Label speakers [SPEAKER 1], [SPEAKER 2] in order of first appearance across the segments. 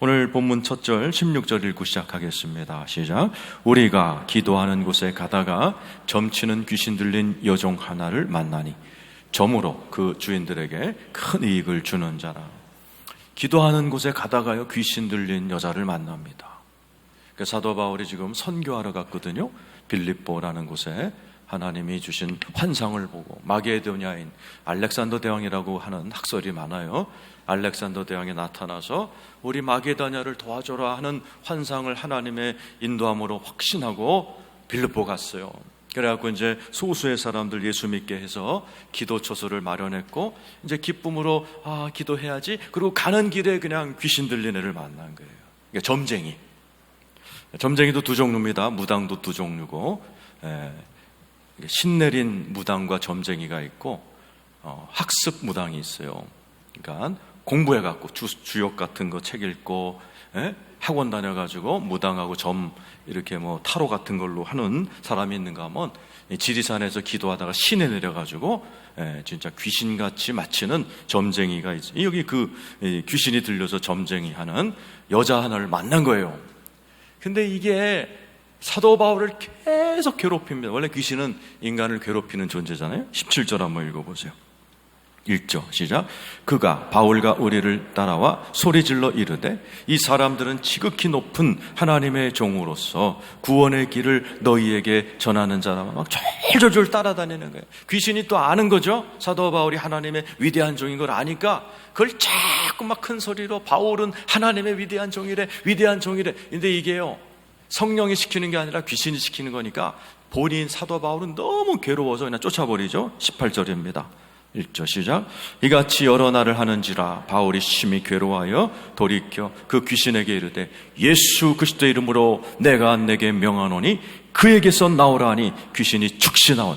[SPEAKER 1] 오늘 본문 첫 절 16절 읽고 시작하겠습니다. 시작. 우리가 기도하는 곳에 가다가 점치는 귀신 들린 여종 하나를 만나니 점으로 그 주인들에게 큰 이익을 주는 자라. 기도하는 곳에 가다가요 귀신 들린 여자를 만납니다. 사도 바울이 지금 선교하러 갔거든요. 빌립보라는 곳에 하나님이 주신 환상을 보고 마게도냐인 알렉산더 대왕이라고 하는 학설이 많아요. 알렉산더 대왕이 나타나서 우리 마게도냐를 도와줘라 하는 환상을 하나님의 인도함으로 확신하고 빌립보 갔어요. 그래갖고 이제 소수의 사람들 예수 믿게 해서 기도 처소를 마련했고 이제 기쁨으로 기도해야지. 그리고 가는 길에 그냥 귀신 들린 애를 만난 거예요. 그러니까 점쟁이도 두 종류입니다. 무당도 두 종류고, 신내린 무당과 점쟁이가 있고, 학습 무당이 있어요. 그러니까 공부해갖고 주역 같은 거 책 읽고, 학원 다녀가지고 무당하고 점 이렇게 타로 같은 걸로 하는 사람이 있는가 하면 지리산에서 기도하다가 시내 내려가지고 진짜 귀신같이 마치는 점쟁이가 있어요. 여기 그 귀신이 들려서 점쟁이 하는 여자 하나를 만난 거예요. 근데 이게 사도 바울을 계속 괴롭힙니다. 원래 귀신은 인간을 괴롭히는 존재잖아요. 17절 한번 읽어보세요. 1절 시작. 그가 바울과 우리를 따라와 소리질러 이르되 이 사람들은 지극히 높은 하나님의 종으로서 구원의 길을 너희에게 전하는 자라면 막 졸졸졸 따라다니는 거예요. 귀신이 또 아는 거죠. 사도 바울이 하나님의 위대한 종인 걸 아니까 그걸 자꾸 막 큰 소리로 바울은 하나님의 위대한 종이래, 위대한 종이래. 근데 이게요 성령이 시키는 게 아니라 귀신이 시키는 거니까 본인 사도 바울은 너무 괴로워서 그냥 쫓아버리죠. 18절입니다. 1절 시작. 이같이 여러 날을 하는지라 바울이 심히 괴로워하여 돌이켜 그 귀신에게 이르되 예수 그리스도 이름으로 내가 내게 명하노니 그에게서 나오라 하니 귀신이 즉시 나온.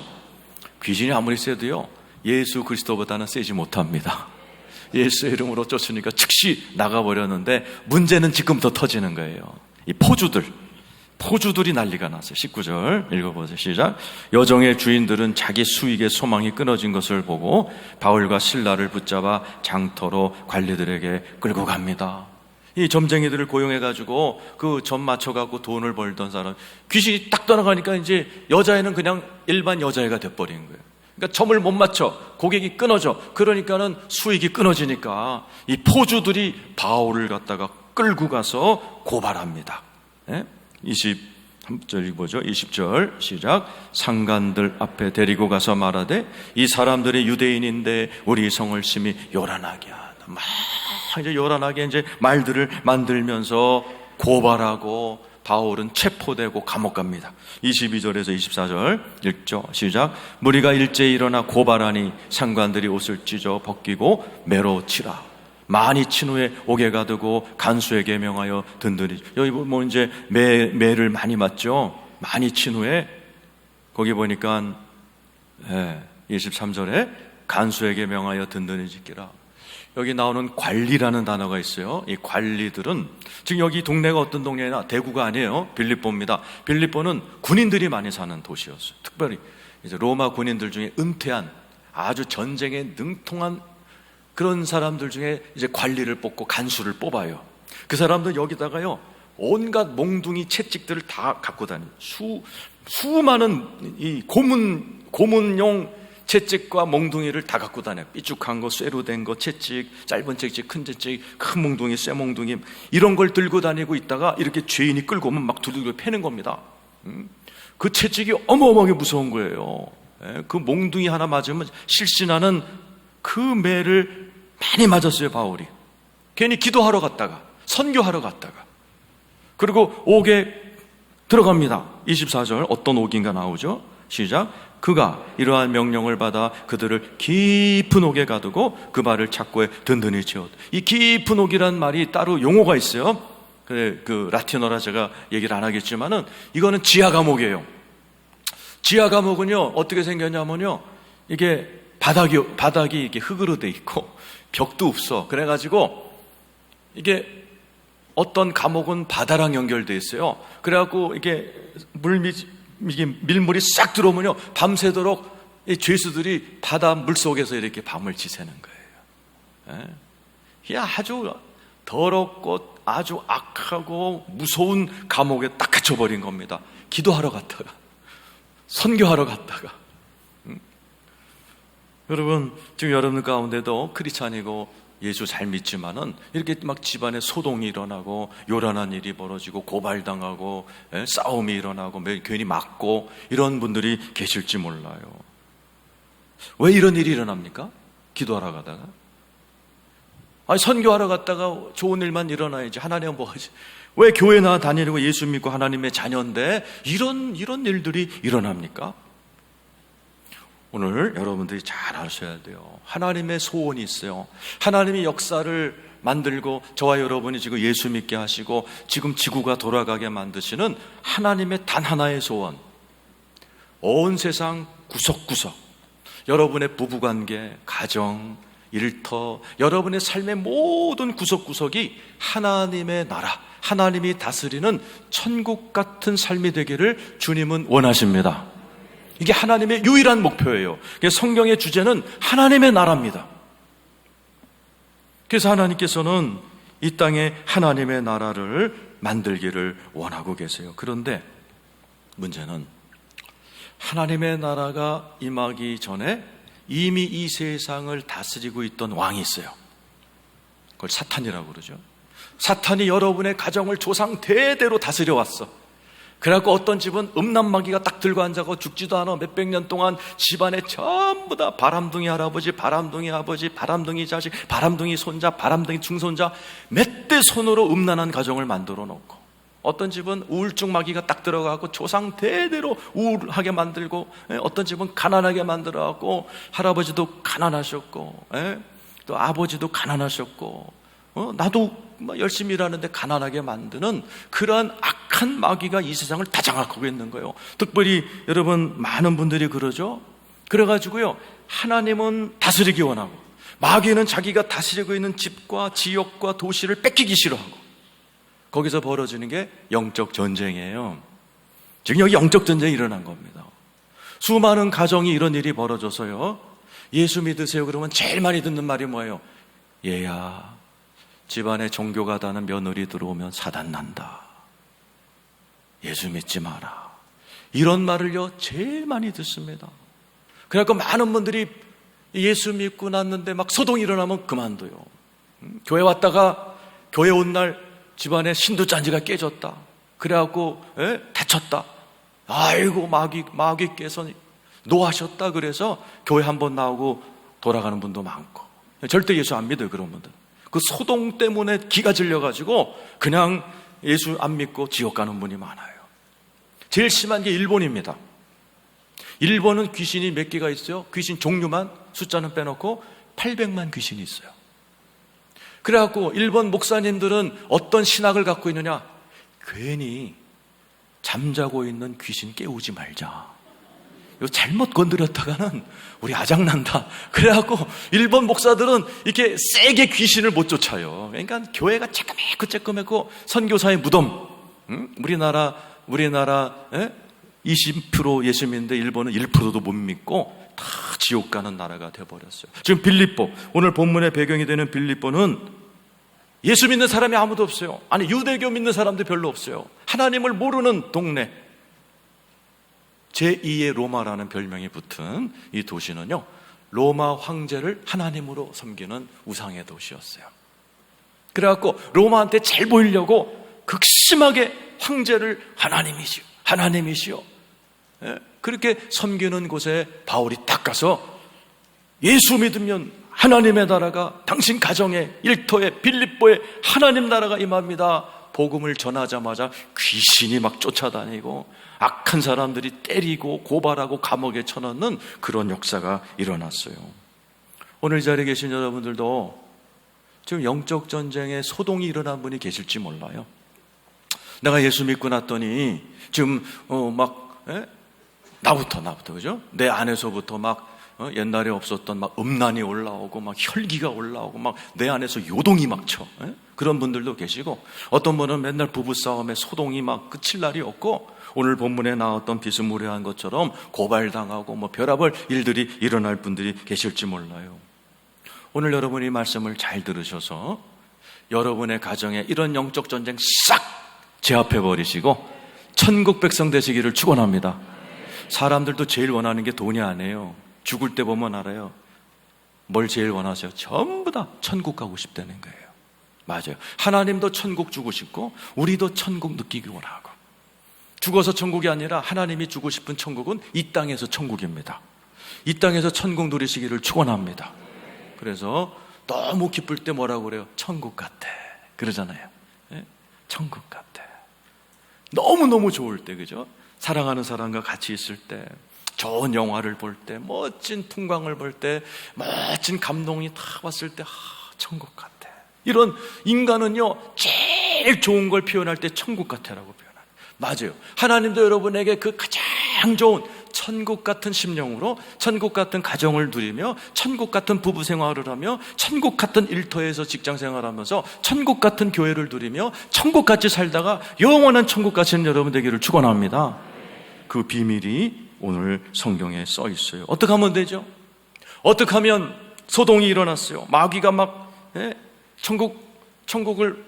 [SPEAKER 1] 귀신이 아무리 세도요 예수 그리스도보다는 세지 못합니다. 예수 이름으로 쫓으니까 즉시 나가버렸는데 문제는 지금부터 터지는 거예요. 이 포주들이 난리가 났어요. 19절 읽어보세요. 시작. 여종의 주인들은 자기 수익의 소망이 끊어진 것을 보고 바울과 실라를 붙잡아 장터로 관리들에게 끌고 갑니다. 이 점쟁이들을 고용해가지고 그 점 맞춰갖고 돈을 벌던 사람, 귀신이 딱 떠나가니까 이제 여자애는 그냥 일반 여자애가 돼버린 거예요. 그러니까 점을 못 맞춰, 고객이 끊어져. 그러니까는 수익이 끊어지니까 이 포주들이 바울을 갖다가 끌고 가서 고발합니다. 23절 읽어보죠. 20절 시작. 상관들 앞에 데리고 가서 말하되 이 사람들이 유대인인데 우리 성을 심히 요란하게 하다. 막 이제 요란하게 이제 말들을 만들면서 고발하고 바울은 체포되고 감옥 갑니다. 22절에서 24절 읽죠. 시작. 무리가 일제히 일어나 고발하니 상관들이 옷을 찢어 벗기고 매로 치라. 많이 친 후에 옥에 가두고 간수에게 명하여 든든히. 여기 이제 매를 많이 맞죠. 많이 친 후에 거기 보니까 23절에 간수에게 명하여 든든히 지키라. 여기 나오는 관리라는 단어가 있어요. 이 관리들은 지금 여기 동네가 어떤 동네나 대구가 아니에요. 빌립보입니다. 빌립보는 군인들이 많이 사는 도시였어요. 특별히 이제 로마 군인들 중에 은퇴한 아주 전쟁에 능통한 그런 사람들 중에 이제 관리를 뽑고 간수를 뽑아요. 그 사람들 여기다가요 온갖 몽둥이 채찍들을 다 갖고 다녀요. 수많은 이 고문용 채찍과 몽둥이를 다 갖고 다녀요. 삐죽한 거, 쇠로 된 거, 채찍, 짧은 채찍, 큰 채찍, 큰 몽둥이, 쇠 몽둥이 이런 걸 들고 다니고 있다가 이렇게 죄인이 끌고 오면 막 두들겨 패는 겁니다. 그 채찍이 어마어마하게 무서운 거예요. 그 몽둥이 하나 맞으면 실신하는 그 매를 많이 맞았어요. 바울이 괜히 기도하러 갔다가 선교하러 갔다가 그리고 옥에 들어갑니다. 24절 어떤 옥인가 나오죠. 시작. 그가 이러한 명령을 받아 그들을 깊은 옥에 가두고 그 발을 착고에 든든히 채웠다. 이 깊은 옥이란 말이 따로 용어가 있어요. 그 라틴어라 제가 얘기를 안 하겠지만은 이거는 지하 감옥이에요. 지하 감옥은요 어떻게 생겼냐면요 이게 바닥이 이게 흙으로 돼 있고 벽도 없어. 그래가지고 이게 어떤 감옥은 바다랑 연결돼 있어요. 그래갖고 이게 밀물이 싹 들어오면요 밤새도록 이 죄수들이 바다 물 속에서 이렇게 밤을 지새는 거예요. 이게 아주 더럽고 아주 악하고 무서운 감옥에 딱 갇혀버린 겁니다. 기도하러 갔다가, 선교하러 갔다가. 여러분, 지금 여러분 가운데도 크리스찬이고 예수 잘 믿지만은 이렇게 막 집안에 소동이 일어나고 요란한 일이 벌어지고 고발당하고 싸움이 일어나고 괜히 맞고 이런 분들이 계실지 몰라요. 왜 이런 일이 일어납니까? 기도하러 가다가. 아니, 선교하러 갔다가 좋은 일만 일어나야지. 하나님은 뭐 하지? 왜 교회 나와 다니고 예수 믿고 하나님의 자녀인데 이런 일들이 일어납니까? 오늘 여러분들이 잘 아셔야 돼요. 하나님의 소원이 있어요. 하나님이 역사를 만들고 저와 여러분이 지금 예수 믿게 하시고 지금 지구가 돌아가게 만드시는 하나님의 단 하나의 소원. 온 세상 구석구석, 여러분의 부부관계, 가정, 일터, 여러분의 삶의 모든 구석구석이 하나님의 나라, 하나님이 다스리는 천국 같은 삶이 되기를 주님은 원하십니다. 이게 하나님의 유일한 목표예요. 성경의 주제는 하나님의 나라입니다. 그래서 하나님께서는 이 땅에 하나님의 나라를 만들기를 원하고 계세요. 그런데 문제는 하나님의 나라가 임하기 전에 이미 이 세상을 다스리고 있던 왕이 있어요. 그걸 사탄이라고 그러죠. 사탄이 여러분의 가정을 조상 대대로 다스려 왔어. 그래갖고 어떤 집은 음란마귀가 딱 들고 앉아서 죽지도 않아. 몇백 년 동안 집안에 전부 다 바람둥이 할아버지, 바람둥이 아버지, 바람둥이 자식, 바람둥이 손자, 바람둥이 중손자 몇 대 손으로 음란한 가정을 만들어 놓고, 어떤 집은 우울증 마귀가 딱 들어가고 조상 대대로 우울하게 만들고, 어떤 집은 가난하게 만들어갖고 할아버지도 가난하셨고, 또 아버지도 가난하셨고, 나도 열심히 일하는데 가난하게 만드는 그러한 악한 마귀가 이 세상을 다 장악하고 있는 거예요. 특별히 여러분 많은 분들이 그러죠. 그래가지고요, 하나님은 다스리기 원하고 마귀는 자기가 다스리고 있는 집과 지역과 도시를 뺏기기 싫어하고, 거기서 벌어지는 게 영적 전쟁이에요. 지금 여기 영적 전쟁이 일어난 겁니다. 수많은 가정이 이런 일이 벌어져서요, 예수 믿으세요 그러면 제일 많이 듣는 말이 뭐예요? 얘야, 집안에 종교가다는 며느리 들어오면 사단 난다. 예수 믿지 마라. 이런 말을요 제일 많이 듣습니다. 그래서 많은 분들이 예수 믿고 났는데 막 소동이 일어나면 그만둬요. 교회 왔다가 교회 온 날 집안에 신도잔지가 깨졌다. 그래갖고 다쳤다. 아이고 마귀께서 노하셨다. 그래서 교회 한번 나오고 돌아가는 분도 많고. 절대 예수 안 믿어요, 그런 분들. 그 소동 때문에 기가 질려가지고 그냥 예수 안 믿고 지옥 가는 분이 많아요. 제일 심한 게 일본입니다. 일본은 귀신이 몇 개가 있어요? 귀신 종류만, 숫자는 빼놓고 800만 귀신이 있어요. 그래갖고 일본 목사님들은 어떤 신학을 갖고 있느냐? 괜히 잠자고 있는 귀신 깨우지 말자. 이거 잘못 건드렸다가는 우리 아작난다. 그래갖고 일본 목사들은 이렇게 세게 귀신을 못 쫓아요. 그러니까 교회가 쬐끄매고 선교사의 무덤. 우리나라 20% 예수 믿는데 일본은 1%도 못 믿고 다 지옥 가는 나라가 되어버렸어요. 지금 빌립보, 오늘 본문의 배경이 되는 빌립보는 예수 믿는 사람이 아무도 없어요. 아니, 유대교 믿는 사람도 별로 없어요. 하나님을 모르는 동네. 제2의 로마라는 별명이 붙은 이 도시는요, 로마 황제를 하나님으로 섬기는 우상의 도시였어요. 그래갖고 로마한테 잘 보이려고 극심하게 황제를 하나님이시오 그렇게 섬기는 곳에 바울이 딱 가서 예수 믿으면 하나님의 나라가 당신 가정에, 일터에, 빌립보에 하나님 나라가 임합니다. 복음을 전하자마자 귀신이 막 쫓아다니고 악한 사람들이 때리고 고발하고 감옥에 쳐넣는 그런 역사가 일어났어요. 오늘 이 자리에 계신 여러분들도 지금 영적 전쟁에 소동이 일어난 분이 계실지 몰라요. 내가 예수 믿고 났더니 지금 나부터 그죠? 내 안에서부터 막 옛날에 없었던 막 음란이 올라오고 막 혈기가 올라오고 막 내 안에서 요동이 막 쳐. 그런 분들도 계시고, 어떤 분은 맨날 부부싸움에 소동이 막 그칠 날이 없고, 오늘 본문에 나왔던 비스무리한 것처럼 고발당하고 뭐 별의별 일들이 일어날 분들이 계실지 몰라요. 오늘 여러분이 말씀을 잘 들으셔서 여러분의 가정에 이런 영적 전쟁 싹 제압해 버리시고 천국 백성 되시기를 축원합니다. 사람들도 제일 원하는 게 돈이 아니에요. 죽을 때 보면 알아요. 뭘 제일 원하세요? 전부 다 천국 가고 싶다는 거예요. 맞아요. 하나님도 천국 주고 싶고 우리도 천국 느끼기 원하고, 죽어서 천국이 아니라 하나님이 주고 싶은 천국은 이 땅에서 천국입니다. 이 땅에서 천국 누리시기를 축원합니다. 그래서 너무 기쁠 때 뭐라고 그래요? 천국 같아 그러잖아요. 네? 천국 같아. 너무너무 좋을 때, 그죠? 사랑하는 사람과 같이 있을 때, 좋은 영화를 볼 때, 멋진 풍광을 볼 때, 멋진 감동이 다 왔을 때, 천국 같아. 이런 인간은요, 제일 좋은 걸 표현할 때 천국 같아라고 표현해요. 맞아요. 하나님도 여러분에게 그 가장 좋은 천국 같은 심령으로 천국 같은 가정을 누리며 천국 같은 부부 생활을 하며 천국 같은 일터에서 직장 생활하면서 천국 같은 교회를 누리며 천국같이 살다가 영원한 천국 가시는 여러분 되기를 축원합니다. 그 비밀이 오늘 성경에 써 있어요. 어떻게 하면 되죠? 어떻게 하면 소동이 일어났어요. 마귀가 막 천국을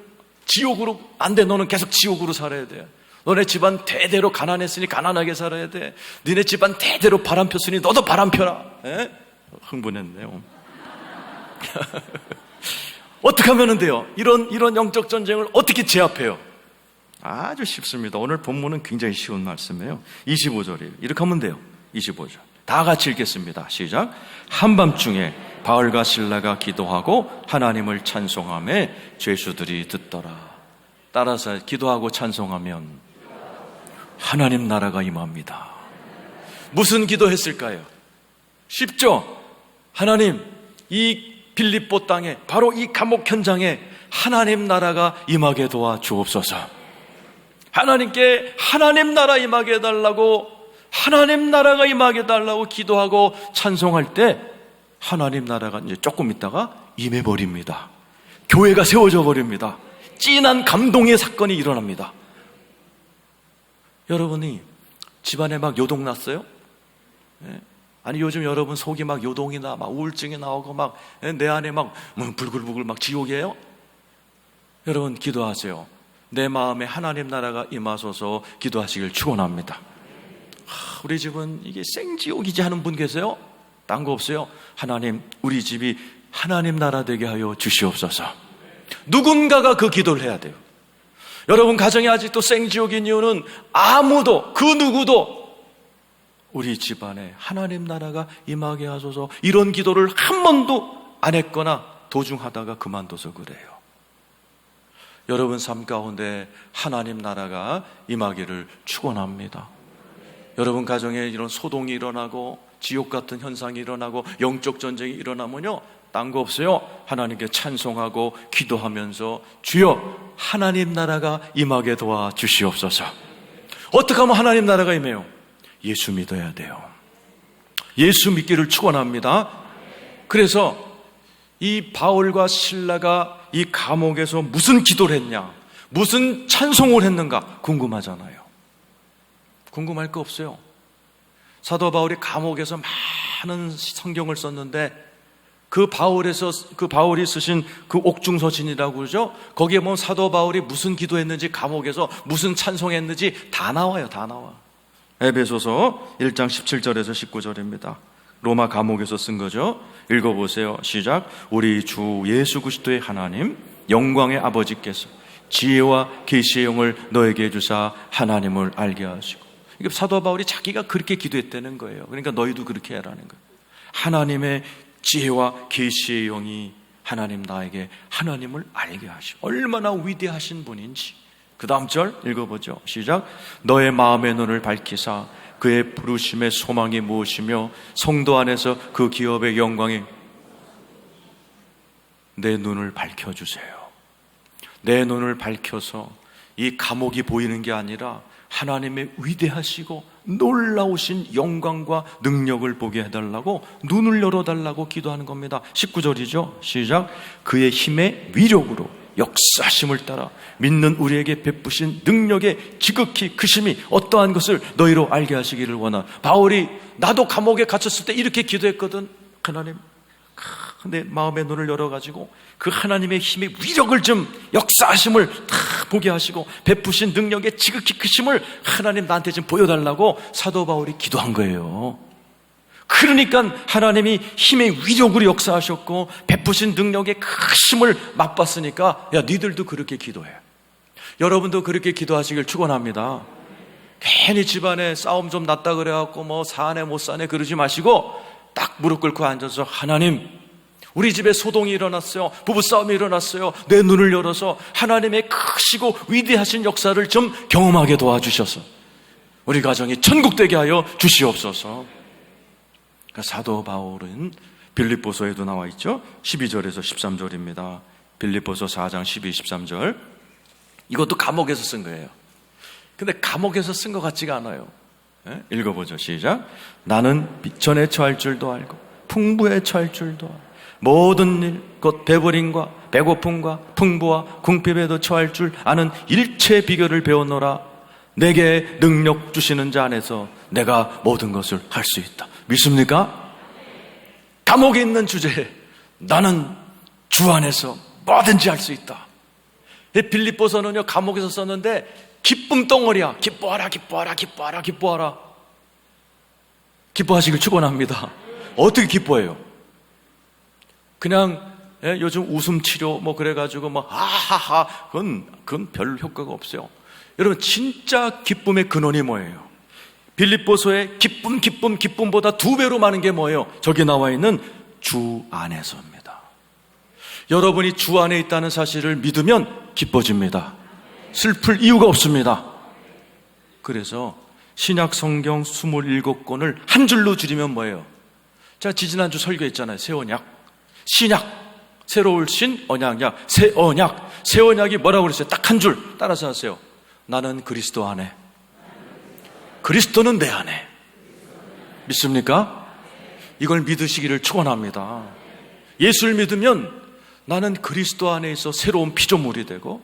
[SPEAKER 1] 지옥으로, 안 돼, 너는 계속 지옥으로 살아야 돼. 너네 집안 대대로 가난했으니 가난하게 살아야 돼. 너네 집안 대대로 바람 폈으니 너도 바람 펴라. 흥분했네요. 어떻게 하면 돼요? 이런 영적 전쟁을 어떻게 제압해요? 아주 쉽습니다. 오늘 본문은 굉장히 쉬운 말씀이에요. 25절이에요. 이렇게 하면 돼요. 25절. 다 같이 읽겠습니다. 시작. 한밤중에 바울과 실라가 기도하고 하나님을 찬송하며 죄수들이 듣더라. 따라서 기도하고 찬송하면 하나님 나라가 임합니다. 무슨 기도했을까요? 쉽죠? 하나님, 이 빌립보 땅에, 바로 이 감옥 현장에 하나님 나라가 임하게 도와 주옵소서. 하나님께 하나님 나라 임하게 해달라고, 하나님 나라가 임하게 해달라고 기도하고 찬송할 때 하나님 나라가 이제 조금 있다가 임해버립니다. 교회가 세워져 버립니다. 진한 감동의 사건이 일어납니다. 여러분이 집안에 막 요동 났어요? 아니 요즘 여러분 속이 막 요동이나 막 우울증이 나오고 막 내 안에 막 불글불글 막 지옥이에요? 여러분 기도하세요. 내 마음에 하나님 나라가 임하소서 기도하시길 축원합니다. 우리 집은 이게 생지옥이지 하는 분 계세요? 딴 거 없어요? 하나님, 우리 집이 하나님 나라 되게 하여 주시옵소서. 누군가가 그 기도를 해야 돼요. 여러분 가정이 아직도 생지옥인 이유는 아무도, 그 누구도 우리 집안에 하나님 나라가 임하게 하소서 이런 기도를 한 번도 안 했거나 도중하다가 그만둬서 그래요. 여러분 삶 가운데 하나님 나라가 임하기를 축원합니다. 여러분 가정에 이런 소동이 일어나고 지옥 같은 현상이 일어나고 영적 전쟁이 일어나면요, 딴 거 없어요. 하나님께 찬송하고 기도하면서 주여 하나님 나라가 임하게 도와 주시옵소서. 어떻게 하면 하나님 나라가 임해요? 예수 믿어야 돼요. 예수 믿기를 축원합니다. 그래서 이 바울과 실라가 이 감옥에서 무슨 기도를 했냐, 무슨 찬송을 했는가 궁금하잖아요. 궁금할 거 없어요. 사도 바울이 감옥에서 많은 성경을 썼는데 그 바울이 쓰신 그 옥중서신이라고 그러죠. 거기에 보면 사도 바울이 무슨 기도했는지, 감옥에서 무슨 찬송했는지 다 나와요. 다 나와. 에베소서 1장 17절에서 19절입니다. 로마 감옥에서 쓴 거죠. 읽어보세요. 시작. 우리 주 예수 그리스도의 하나님 영광의 아버지께서 지혜와 계시의 영을 너에게 주사 하나님을 알게 하시고. 이게 사도 바울이 자기가 그렇게 기도했다는 거예요. 그러니까 너희도 그렇게 해라는 거예요. 하나님의 지혜와 계시의 영이 하나님 나에게 하나님을 알게 하시고, 얼마나 위대하신 분인지. 그 다음 절 읽어보죠. 시작. 너의 마음의 눈을 밝히사 그의 부르심의 소망이 무엇이며 성도 안에서 그 기업의 영광이, 내 눈을 밝혀주세요. 내 눈을 밝혀서 이 감옥이 보이는 게 아니라 하나님의 위대하시고 놀라우신 영광과 능력을 보게 해달라고 눈을 열어달라고 기도하는 겁니다. 19절이죠. 시작. 그의 힘의 위력으로 역사심을 따라 믿는 우리에게 베푸신 능력의 지극히 크심이 어떠한 것을 너희로 알게 하시기를 원하. 바울이 나도 감옥에 갇혔을 때 이렇게 기도했거든. 하나님, 내 마음의 눈을 열어가지고 그 하나님의 힘의 위력을 좀, 역사하심을 다 보게 하시고 베푸신 능력의 지극히 크심을 하나님 나한테 좀 보여달라고 사도 바울이 기도한 거예요. 그러니까 하나님이 힘의 위력으로 역사하셨고 베푸신 능력의 크심을 맛봤으니까, 야, 니들도 그렇게 기도해. 여러분도 그렇게 기도하시길 축원합니다. 괜히 집안에 싸움 좀 났다 그래갖고 뭐 사네 못 사네 그러지 마시고 딱 무릎 꿇고 앉아서, 하나님, 우리 집에 소동이 일어났어요. 부부싸움이 일어났어요. 내 눈을 열어서 하나님의 크시고 위대하신 역사를 좀 경험하게 도와주셔서 우리 가정이 천국되게 하여 주시옵소서. 그러니까 사도 바울은 빌립보서에도 나와 있죠. 12절에서 13절입니다. 빌립보서 4장 12, 13절. 이것도 감옥에서 쓴 거예요. 근데 감옥에서 쓴 것 같지가 않아요. 읽어보죠. 시작. 나는 전에 처할 줄도 알고 풍부에 처할 줄도 알고 모든 일, 곧 배부림과 배고픔과 풍부와 궁핍에도 처할 줄 아는 일체 비결을 배웠노라. 내게 능력 주시는 자 안에서 내가 모든 것을 할 수 있다. 믿습니까? 감옥에 있는 주제에 나는 주 안에서 뭐든지 할 수 있다. 빌립보서는요, 감옥에서 썼는데 기쁨 덩어리야. 기뻐하라, 기뻐하라, 기뻐하라, 기뻐하라. 기뻐하시길 축원합니다. 어떻게 기뻐해요? 그냥 요즘 웃음 치료 뭐 그래가지고 뭐 하하하, 그건 별 효과가 없어요. 여러분, 진짜 기쁨의 근원이 뭐예요? 빌립보서의 기쁨보다 2배로 많은 게 뭐예요? 저기 나와 있는 주 안에서입니다. 여러분이 주 안에 있다는 사실을 믿으면 기뻐집니다. 슬플 이유가 없습니다. 그래서 신약 성경 27권을 한 줄로 줄이면 뭐예요? 제가 지지난주 설교했잖아요. 새 언약, 신약, 새로울 신, 언약약, 새 언약. 새 언약이 뭐라고 그랬어요? 딱 한 줄 따라서 하세요. 나는 그리스도 안에, 그리스도는 내 안에. 믿습니까? 이걸 믿으시기를 축원합니다. 예수를 믿으면 나는 그리스도 안에 있어 새로운 피조물이 되고,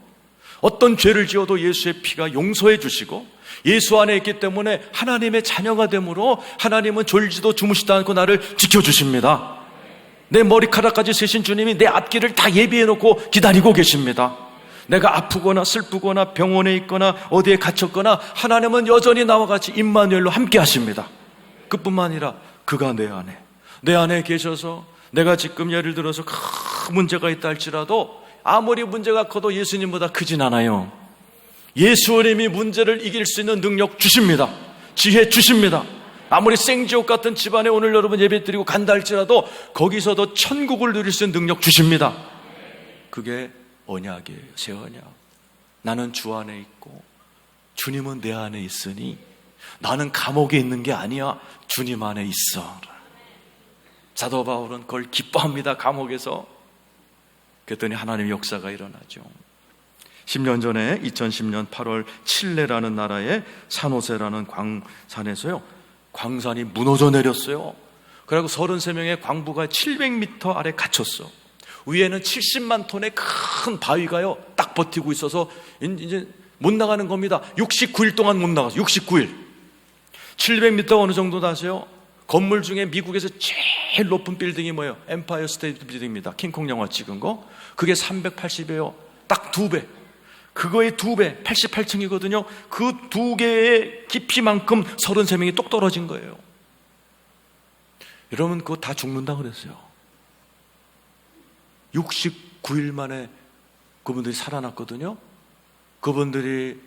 [SPEAKER 1] 어떤 죄를 지어도 예수의 피가 용서해 주시고, 예수 안에 있기 때문에 하나님의 자녀가 되므로 하나님은 졸지도 주무시도 않고 나를 지켜주십니다. 내 머리카락까지 세신 주님이 내 앞길을 다 예비해 놓고 기다리고 계십니다. 내가 아프거나 슬프거나 병원에 있거나 어디에 갇혔거나 하나님은 여전히 나와 같이 임마누엘로 함께 하십니다. 그뿐만 아니라 그가 내 안에 계셔서 내가 지금 예를 들어서 큰 문제가 있다 할지라도 아무리 문제가 커도 예수님보다 크진 않아요. 예수님이 문제를 이길 수 있는 능력 주십니다. 지혜 주십니다. 아무리 생지옥 같은 집안에 오늘 여러분 예배 드리고 간다 할지라도 거기서도 천국을 누릴 수 있는 능력 주십니다. 그게 언약이에요. 새 언약. 나는 주 안에 있고 주님은 내 안에 있으니 나는 감옥에 있는 게 아니야. 주님 안에 있어. 사도 바울은 그걸 기뻐합니다. 감옥에서. 그랬더니 하나님의 역사가 일어나죠. 10년 전에 2010년 8월 칠레라는 나라의 산호세라는 광산에서요, 광산이 무너져 내렸어요. 그리고 33명의 광부가 700m 아래 갇혔어. 위에는 70만 톤의 큰 바위가요 딱 버티고 있어서 이제 못 나가는 겁니다. 69일 동안 못 나가서 69일. 700m 어느 정도 아세요? 건물 중에 미국에서 제일 높은 빌딩이 뭐예요? 엠파이어 스테이트 빌딩입니다. 킹콩 영화 찍은 거. 그게 380이에요. 딱 2배. 그거의 2배, 88층이거든요. 그 2개의 깊이만큼 33명이 똑 떨어진 거예요. 여러분, 그거 다 죽는다 그랬어요. 69일 만에 그분들이 살아났거든요. 그분들이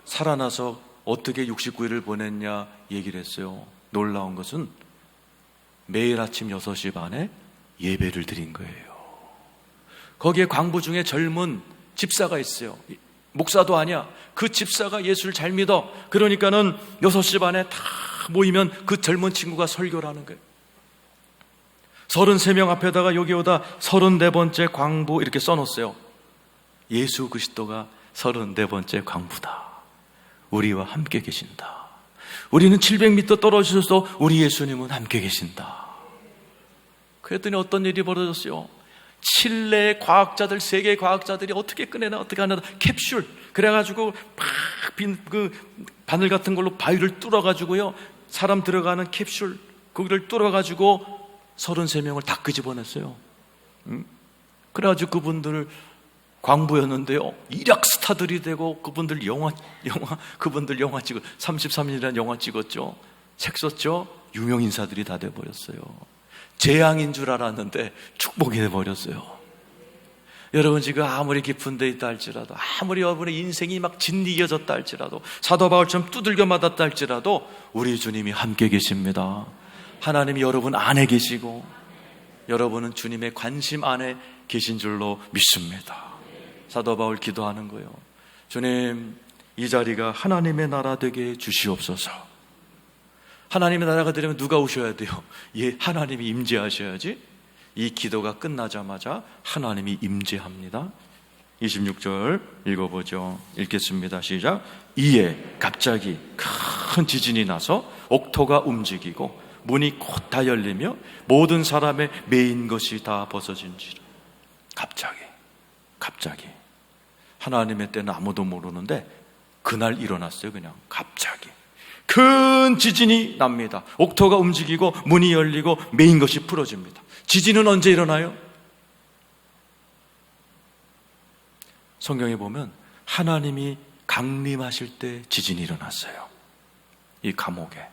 [SPEAKER 1] 살아나서 어떻게 69일을 보냈냐 얘기를 했어요. 놀라운 것은 매일 아침 6시 반에 예배를 드린 거예요. 거기에 광부 중에 젊은 집사가 있어요. 목사도 아니야. 그 집사가 예수를 잘 믿어. 그러니까는 6시 반에 다 모이면 그 젊은 친구가 설교를 하는 거예요. 33명 앞에다가 여기 오다 34번째 광부 이렇게 써놓았어요. 예수 그리스도가 34번째 광부다. 우리와 함께 계신다. 우리는 700m 떨어지셔서 우리 예수님은 함께 계신다. 그랬더니 어떤 일이 벌어졌어요? 칠레의 과학자들, 세계 과학자들이 어떻게 꺼내나 어떻게 하나 캡슐 그래가지고 막 그 바늘 같은 걸로 바위를 뚫어가지고요, 사람 들어가는 캡슐 거기를 뚫어가지고 33명을 다 끄집어냈어요. 그래가지고 그분들 광부였는데요, 일약 스타들이 되고 그분들 영화 찍어 33년이라는 영화 찍었죠. 책 썼죠. 유명 인사들이 다 돼버렸어요. 재앙인 줄 알았는데 축복이 돼버렸어요. 여러분 지금 아무리 깊은 데 있다 할지라도, 아무리 여러분의 인생이 막 진리겨졌다 할지라도, 사도 바울처럼 두들겨 맞았다 할지라도 우리 주님이 함께 계십니다. 하나님이 여러분 안에 계시고 여러분은 주님의 관심 안에 계신 줄로 믿습니다. 사도 바울 기도하는 거예요. 주님, 이 자리가 하나님의 나라 되게 주시옵소서. 하나님의 나라가 되려면 누가 오셔야 돼요? 예, 하나님이 임재하셔야지. 이 기도가 끝나자마자 하나님이 임재합니다. 26절 읽어보죠. 읽겠습니다. 시작. 이에 갑자기 큰 지진이 나서 옥토가 움직이고 문이 곧 다 열리며 모든 사람의 매인 것이 다 벗어진지라. 갑자기 하나님의 때는 아무도 모르는데 그날 일어났어요. 그냥 갑자기 큰 지진이 납니다. 옥토가 움직이고 문이 열리고 매인 것이 풀어집니다. 지진은 언제 일어나요? 성경에 보면 하나님이 강림하실 때 지진이 일어났어요. 이 감옥에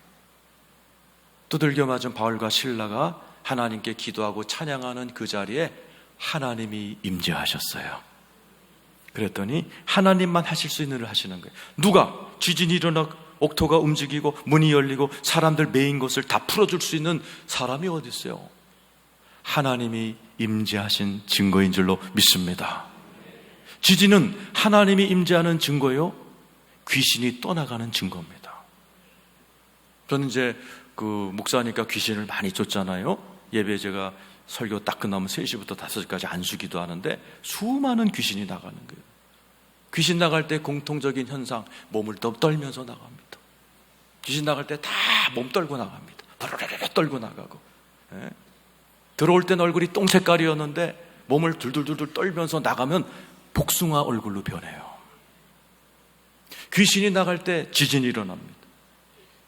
[SPEAKER 1] 두들겨 맞은 바울과 실라가 하나님께 기도하고 찬양하는 그 자리에 하나님이 임재하셨어요. 그랬더니 하나님만 하실 수 있는 일을 하시는 거예요. 누가? 지진이 일어나 옥토가 움직이고 문이 열리고 사람들 매인 것을 다 풀어줄 수 있는 사람이 어디 있어요? 하나님이 임재하신 증거인 줄로 믿습니다. 지진은 하나님이 임재하는 증거예요. 귀신이 떠나가는 증거입니다. 저는 이제 목사니까 귀신을 많이 쫓잖아요. 예배 제가 설교 딱 끝나면 3시부터 5시까지 안수기도 하는데 수많은 귀신이 나가는 거예요. 귀신 나갈 때 공통적인 현상, 몸을 떨면서 나갑니다. 귀신 나갈 때 다 몸 떨고 나갑니다. 바로바로 떨고 나가고. 예? 들어올 땐 얼굴이 똥 색깔이었는데 몸을 둘둘둘둘 떨면서 나가면 복숭아 얼굴로 변해요. 귀신이 나갈 때 지진이 일어납니다.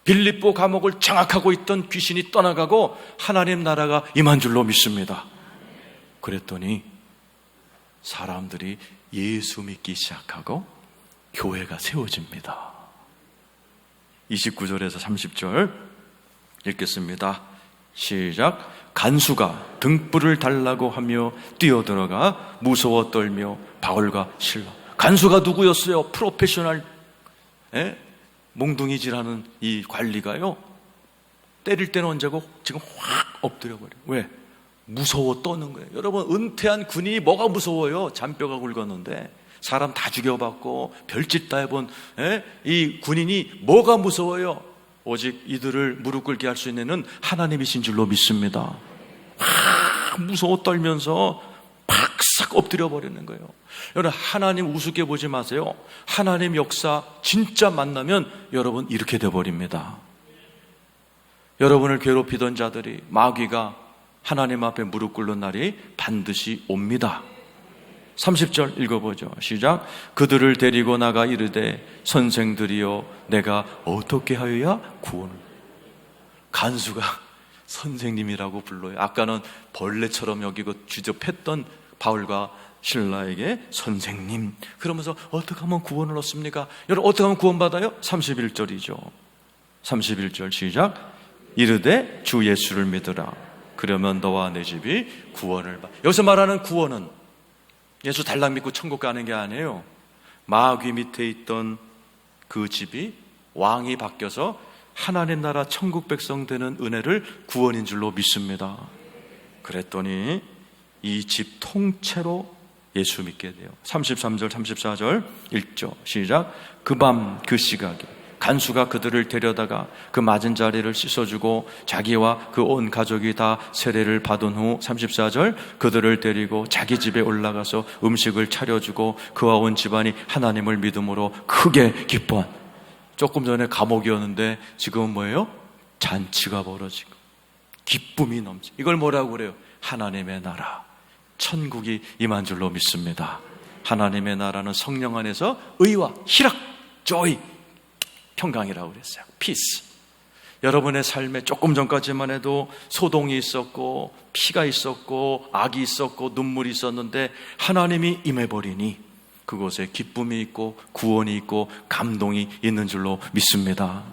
[SPEAKER 1] 빌립보 감옥을 장악하고 있던 귀신이 떠나가고 하나님 나라가 임한 줄로 믿습니다. 그랬더니 사람들이 예수 믿기 시작하고 교회가 세워집니다. 29절에서 30절 읽겠습니다. 시작. 간수가 등불을 달라고 하며 뛰어들어가 무서워 떨며 바울과 실라. 간수가 누구였어요? 프로페셔널 몽둥이질하는 이 관리가요, 때릴 때는 언제고 지금 확 엎드려 버려요. 왜? 무서워 떠는 거예요. 여러분, 은퇴한 군인이 뭐가 무서워요? 잔뼈가 굵었는데 사람 다 죽여봤고 별짓 다 해본 이 군인이 뭐가 무서워요? 오직 이들을 무릎 꿇게 할 수 있는 하나님이신 줄로 믿습니다. 확 무서워 떨면서 팍싹 엎드려 버리는 거예요. 여러분, 하나님 우습게 보지 마세요. 하나님 역사 진짜 만나면 여러분 이렇게 돼버립니다. 여러분을 괴롭히던 자들이, 마귀가 하나님 앞에 무릎 꿇는 날이 반드시 옵니다. 30절 읽어보죠. 시작. 그들을 데리고 나가 이르되 선생들이여 내가 어떻게 하여야 구원을. 간수가 선생님이라고 불러요. 아까는 벌레처럼 여기고 주접했던 바울과 신라에게 선생님, 그러면서 어떻게 하면 구원을 얻습니까? 여러분, 어떻게 하면 구원받아요? 31절이죠 31절 시작. 이르되 주 예수를 믿으라. 그러면 너와 내 집이 구원을 받. 여기서 말하는 구원은 예수 달랑 믿고 천국 가는 게 아니에요. 마귀 밑에 있던 그 집이 왕이 바뀌어서 하나님 나라 천국 백성 되는 은혜를 구원인 줄로 믿습니다. 그랬더니 이 집 통째로 예수 믿게 돼요. 33절 34절 읽죠. 시작. 그 밤 그 시각에 간수가 그들을 데려다가 그 맞은 자리를 씻어주고 자기와 그 온 가족이 다 세례를 받은 후 34절 그들을 데리고 자기 집에 올라가서 음식을 차려주고 그와 온 집안이 하나님을 믿음으로 크게 기뻐한. 조금 전에 감옥이었는데 지금은 뭐예요? 잔치가 벌어지고 기쁨이 넘치. 이걸 뭐라고 그래요? 하나님의 나라, 천국이 임한 줄로 믿습니다. 하나님의 나라는 성령 안에서 의와 희락, joy, 평강이라고 그랬어요. 피스. 여러분의 삶에 조금 전까지만 해도 소동이 있었고 피가 있었고 악이 있었고 눈물이 있었는데 하나님이 임해버리니 그곳에 기쁨이 있고 구원이 있고 감동이 있는 줄로 믿습니다.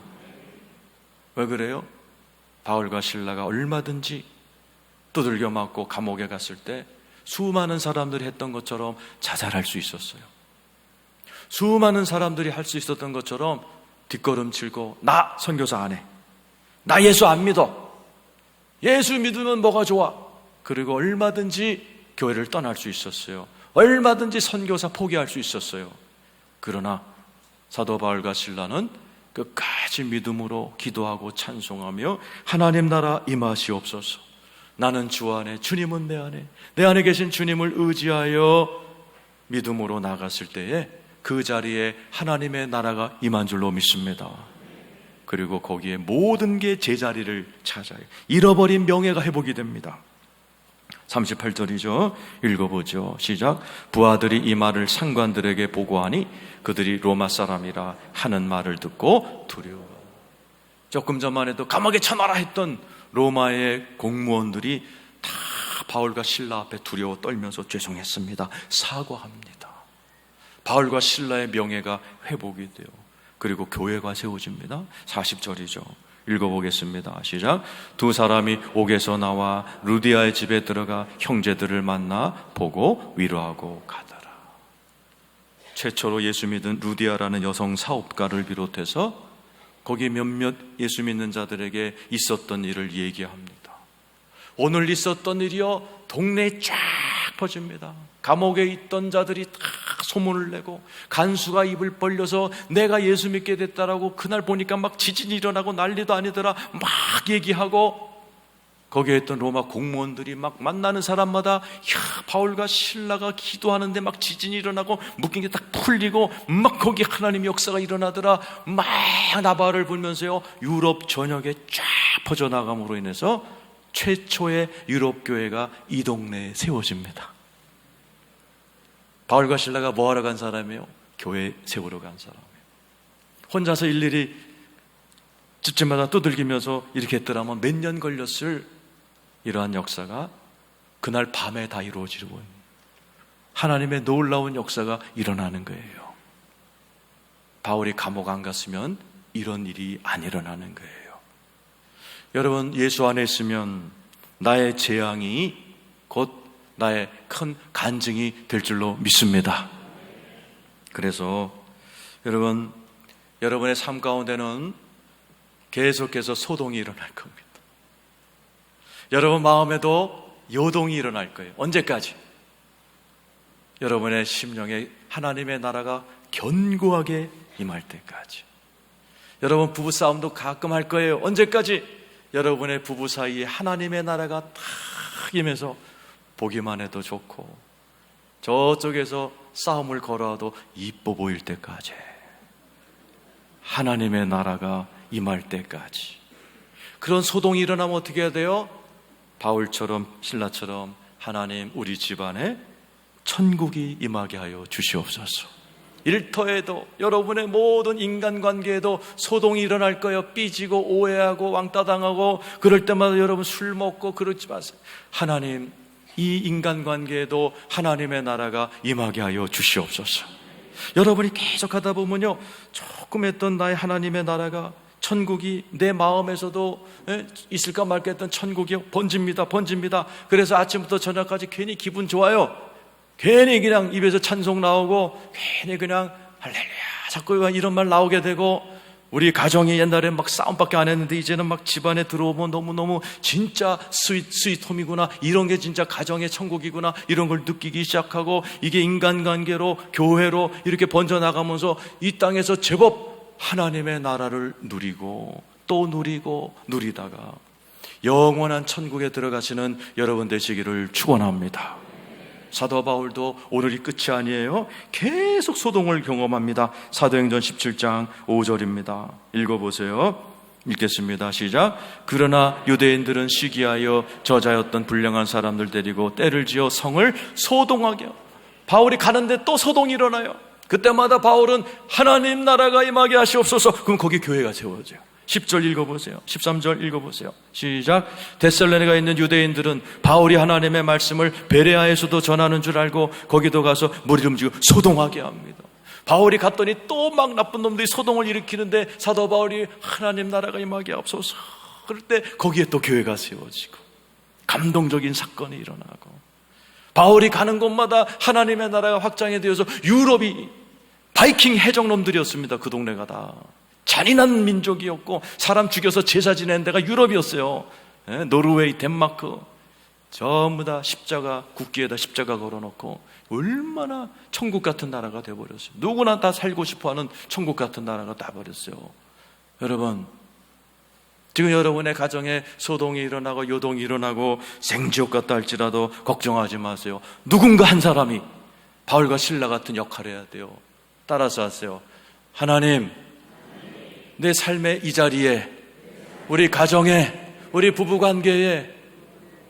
[SPEAKER 1] 왜 그래요? 바울과 실라가 얼마든지 두들겨 맞고 감옥에 갔을 때 수많은 사람들이 했던 것처럼 자살할 수 있었어요. 수많은 사람들이 할 수 있었던 것처럼 뒷걸음치고 나 선교사 안 해, 나 예수 안 믿어, 예수 믿으면 뭐가 좋아, 그리고 얼마든지 교회를 떠날 수 있었어요. 얼마든지 선교사 포기할 수 있었어요. 그러나 사도 바울과 실라는 끝까지 믿음으로 기도하고 찬송하며 하나님 나라 임하시옵소서, 나는 주 안에, 주님은 내 안에 계신 주님을 의지하여 믿음으로 나갔을 때에 그 자리에 하나님의 나라가 임한 줄로 믿습니다. 그리고 거기에 모든 게 제자리를 찾아요. 잃어버린 명예가 회복이 됩니다. 38절이죠. 읽어보죠. 시작. 부하들이 이 말을 상관들에게 보고하니 그들이 로마 사람이라 하는 말을 듣고 두려워. 조금 전만 해도 감옥에 쳐넣어라 했던 로마의 공무원들이 다 바울과 실라 앞에 두려워 떨면서 죄송했습니다, 사과합니다. 바울과 실라의 명예가 회복이 돼요. 그리고 교회가 세워집니다. 40절이죠. 읽어보겠습니다. 시작. 두 사람이 옥에서 나와 루디아의 집에 들어가 형제들을 만나 보고 위로하고 가더라. 최초로 예수 믿은 루디아라는 여성 사업가를 비롯해서 거기 몇몇 예수 믿는 자들에게 있었던 일을 얘기합니다. 오늘 있었던 일이요, 동네에 쫙 퍼집니다. 감옥에 있던 자들이 다 소문을 내고 간수가 입을 벌려서 내가 예수 믿게 됐다라고 그날 보니까 막 지진이 일어나고 난리도 아니더라 막 얘기하고, 거기에 있던 로마 공무원들이 막 만나는 사람마다 야, 바울과 실라가 기도하는데 막 지진이 일어나고 묶인 게 딱 풀리고 막 거기 하나님의 역사가 일어나더라 막 나발을 불면서요, 유럽 전역에 쫙 퍼져나감으로 인해서 최초의 유럽 교회가 이 동네에 세워집니다. 바울과 실라가 뭐하러 간 사람이에요? 교회 세우러 간 사람이에요. 혼자서 일일이 집집마다 두들기면서 이렇게 했더라면 몇 년 걸렸을 이러한 역사가 그날 밤에 다 이루어지고 하나님의 놀라운 역사가 일어나는 거예요. 바울이 감옥 안 갔으면 이런 일이 안 일어나는 거예요. 여러분, 예수 안에 있으면 나의 재앙이 곧 나의 큰 간증이 될 줄로 믿습니다. 그래서 여러분, 여러분의 삶 가운데는 계속해서 소동이 일어날 겁니다. 여러분 마음에도 요동이 일어날 거예요. 언제까지? 여러분의 심령에 하나님의 나라가 견고하게 임할 때까지. 여러분 부부싸움도 가끔 할 거예요. 언제까지? 여러분의 부부 사이에 하나님의 나라가 탁 임해서 보기만 해도 좋고 저쪽에서 싸움을 걸어도 이뻐 보일 때까지, 하나님의 나라가 임할 때까지. 그런 소동이 일어나면 어떻게 해야 돼요? 바울처럼 신라처럼 하나님 우리 집안에 천국이 임하게 하여 주시옵소서. 일터에도 여러분의 모든 인간관계에도 소동이 일어날 거예요. 삐지고 오해하고 왕따 당하고 그럴 때마다 여러분 술 먹고 그러지 마세요. 하나님 이 인간관계에도 하나님의 나라가 임하게 하여 주시옵소서. 여러분이 계속 하다 보면요, 조금 했던 나의 하나님의 나라가, 천국이 내 마음에서도 있을까 말까 했던 천국이요, 번집니다. 그래서 아침부터 저녁까지 괜히 기분 좋아요. 괜히 그냥 입에서 찬송 나오고 괜히 그냥 할렐루야 자꾸 이런 말 나오게 되고, 우리 가정이 옛날에 막 싸움밖에 안 했는데 이제는 막 집안에 들어오면 너무너무 진짜 스윗홈이구나, 이런 게 진짜 가정의 천국이구나, 이런 걸 느끼기 시작하고, 이게 인간관계로 교회로 이렇게 번져나가면서 이 땅에서 제법 하나님의 나라를 누리고 또 누리고 누리다가 영원한 천국에 들어가시는 여러분 되시기를 축원합니다. 사도 바울도 오늘이 끝이 아니에요. 계속 소동을 경험합니다. 사도행전 17장 5절입니다. 읽어보세요. 읽겠습니다. 시작. 그러나 유대인들은 시기하여 저자였던 불량한 사람들 데리고 때를 지어 성을 소동하게 하고, 바울이 가는데 또 소동이 일어나요. 그때마다 바울은 하나님 나라가 임하게 하시옵소서. 그럼 거기 교회가 세워져요. 10절 읽어보세요. 13절 읽어보세요. 시작. 데살로니가에 있는 유대인들은 바울이 하나님의 말씀을 베레아에서도 전하는 줄 알고 거기도 가서 머리를 움직이고 소동하게 합니다. 바울이 갔더니 또 막 나쁜 놈들이 소동을 일으키는데 사도 바울이 하나님 나라가 임하게 하옵소서 그럴 때 거기에 또 교회가 세워지고 감동적인 사건이 일어나고 바울이 가는 곳마다 하나님의 나라가 확장이 되어서 유럽이 바이킹 해적놈들이었습니다. 그 동네가 다 잔인한 민족이었고 사람 죽여서 제사 지내는 데가 유럽이었어요. 노르웨이, 덴마크 전부 다 십자가, 국기에다 십자가 걸어놓고 얼마나 천국 같은 나라가 되어버렸어요. 누구나 다 살고 싶어하는 천국 같은 나라가 돼버렸어요. 여러분, 지금 여러분의 가정에 소동이 일어나고 요동이 일어나고 생지옥 같다 할지라도 걱정하지 마세요. 누군가 한 사람이 바울과 실라 같은 역할을 해야 돼요. 따라서 하세요. 하나님, 내 삶의 이 자리에, 우리 가정에, 우리 부부관계에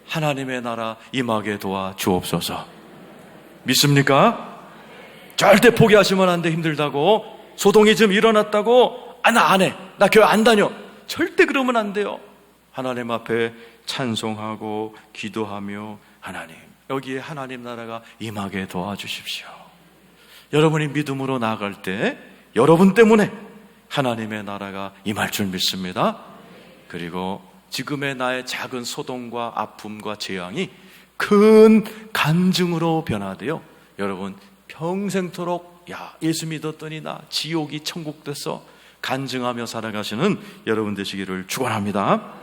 [SPEAKER 1] 하나님의 나라 임하게 도와 주옵소서. 믿습니까? 절대 포기하시면 안 돼. 힘들다고, 소동이 좀 일어났다고, 나 안 해, 나 교회 안 다녀, 절대 그러면 안 돼요. 하나님 앞에 찬송하고 기도하며 하나님, 여기에 하나님 나라가 임하게 도와주십시오. 여러분이 믿음으로 나아갈 때 여러분 때문에 하나님의 나라가 임할 줄 믿습니다. 그리고 지금의 나의 작은 소동과 아픔과 재앙이 큰 간증으로 변화되어 여러분 평생토록 예수 믿었더니 나 지옥이 천국 됐어 간증하며 살아가시는 여러분 되시기를 축원합니다.